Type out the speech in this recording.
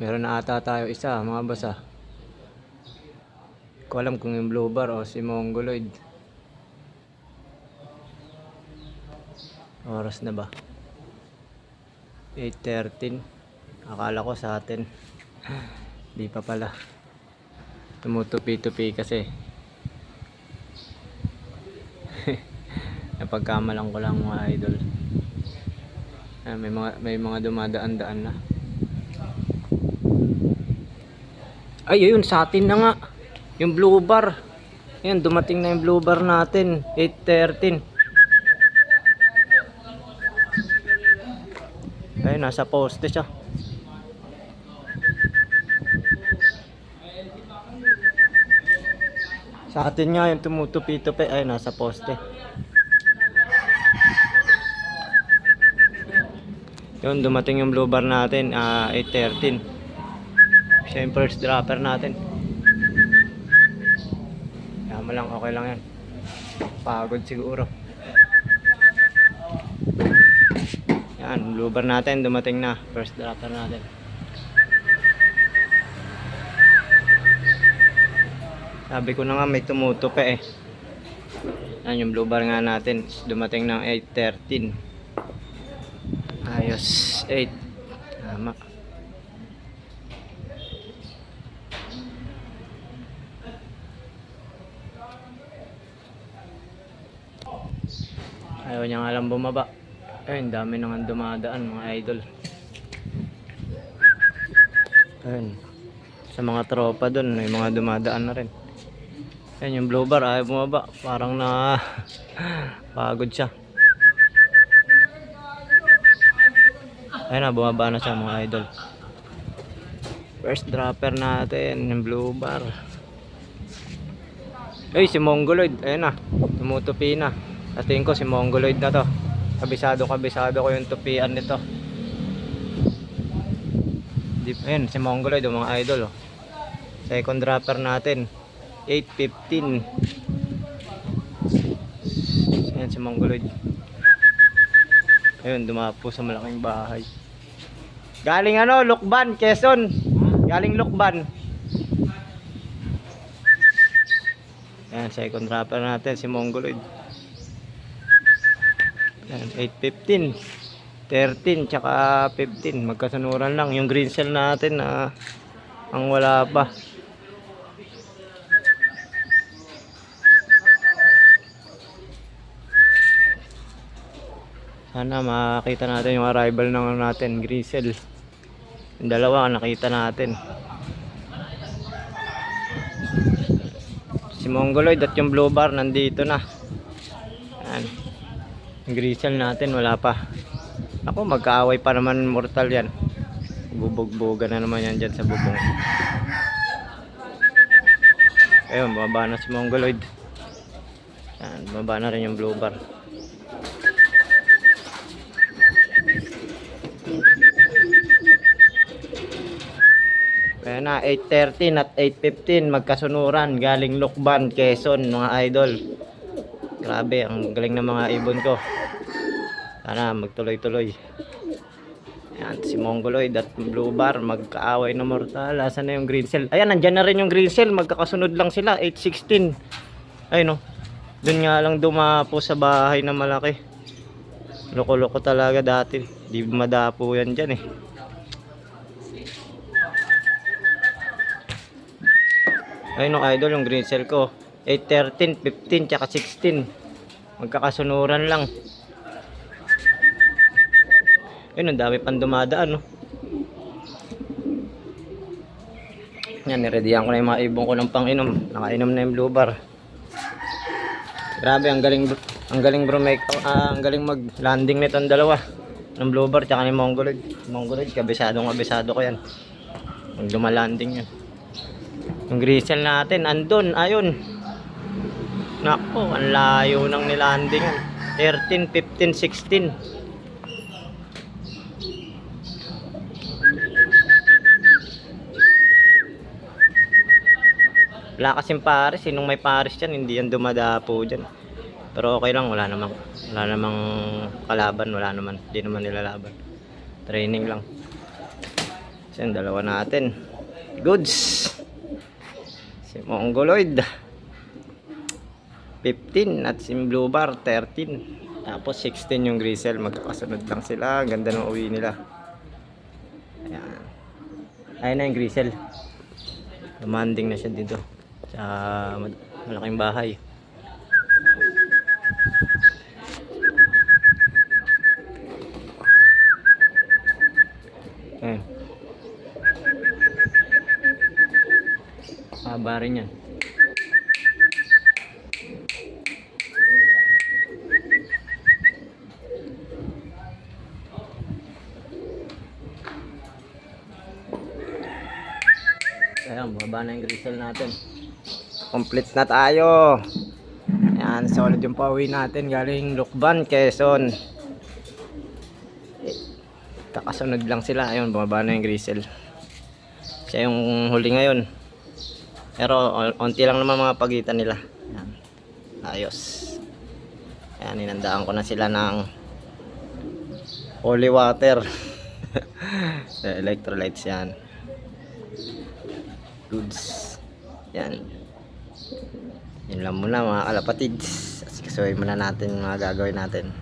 Meron na ata tayo isa, mga basa. Hindi ko alam kung yung blue bar o si Mongoloid. Oras na ba? 8:13. Akala ko sa atin. Di pa pala. Tumutupi-tupi kasi. Napagkamalan ko lang, mga idol. May mga dumadaan-daan na. Ay, ayun, sa atin na nga. Yung blue bar. Ayan, dumating na yung blue bar natin. 8:13. Ayun, nasa poste siya. Sa atin nga yung tumutupi-tupi. Ayun, nasa poste. Yun, dumating yung blue bar natin. 8:13. Siya yung first dropper natin. Tama lang, okay lang yan. Pagod siguro. Yan, blue bar natin dumating na. First dropper natin. Sabi ko na nga may tumutupi eh. Yan yung blue bar nga natin. Dumating ng 8:13. Ayos. 8. Tama. Ayaw niya nga lang bumaba. Ayun, dami nang dumadaan, mga idol. Ayun. Sa mga tropa dun, may mga dumadaan na rin. Ayun, yung blue bar, ayaw bumaba. Parang na pagod siya. Ayun na, bumaba na siya, mga idol. First dropper natin, yung blue bar. Ay, si Mongoloid. Ayun na, tumutupi na. Sa tingin ko si Mongoloid na to. Kabisado ko yung tupian nito. Ayun, si Mongoloid, mga idol. Oh. Second dropper natin. 8:15. Ayan si Mongoloid. Ayun, dumapo sa malaking bahay. Galing ano, Lukban, Quezon. Galing Lukban. Ayan, second dropper natin, si Mongoloid. Ayan, 8:15. 13 tsaka 15. Magkasunuran lang. Yung green cell natin na ang wala pa. Sana makita natin yung arrival ng natin, green cell. Yung dalawa nakita natin. Si Mongoloid at yung blue bar nandito na. Ayan. Yung green cell natin wala pa. Ako, magkaaway pa naman, mortal yan. Bubog-bugan na naman yan dyan sa bubong. Ayun, bumaba na si Mongoloid. Ayan, bumaba na rin yung blue bar. Ayan na, 8:13 at 8:15 magkasunuran galing Lukban, Quezon, mga idol. Grabe, ang galing ng mga ibon ko. Sana magtuloy-tuloy. Ayan, si Mongoloid at blue bar magkaaway na mortal. Asan na yung green cell? Ayan, nandyan na rin yung green cell. Magkakasunod lang sila, 8:16. Ayun, no. Doon nga lang dumapo sa bahay na malaki. Loko-loko talaga dati. Di madapo yan dyan eh. Ayun, no, idol, yung green cell ko. 8:13, 15, tsaka 16. Magkakasunuran lang. Ayun, ang dami pang dumadaan, no? Yan, nireadyan ko na yung mga ibon ko ng pang-inom. Nakainom na yung blue bar. Grabe, ang galing bro, ang galing mag-landing nitong dalawa. Ng blue bar, tsaka ni Mongoloid. Mongoloid, kabisado ko yan. Ang lumalanding yan. Yung green cell natin, andun, ayun. Nako, ang layo ng nilandingan. 13, 15, 16. Wala kasing pares, sinong may pares dyan, hindi yan dumadapo dyan. Pero okay lang, wala namang kalaban, hindi naman nilalaban. Training lang. So yung dalawa natin. Goods. Si Mongoloid 15 at si Blue Bar 13. Tapos 16 yung Grisel. Magkakasunod lang sila. Ganda ng uwi nila. Ayan. Ayun na yung Grisel. Demanding na siya dito sa malaking bahay. Ayan. Haba rin yan. Ayan, baba na yung Grisel natin. Complete na tayo. Ayan, solid yung pauwi natin galing Lukban, Quezon. Kakasunod lang sila. Ayun, bumaba na yung Grisel. Siya yung huli ngayon. Pero onti lang naman mga pagitan nila. Ayan. Ayos. Ayan, inandaan ko na sila ng holy water. Electrolytes yan. Goods. Yan. Yun lang muna mga kalapatids. Kasuhin muna natin mga gagawin natin.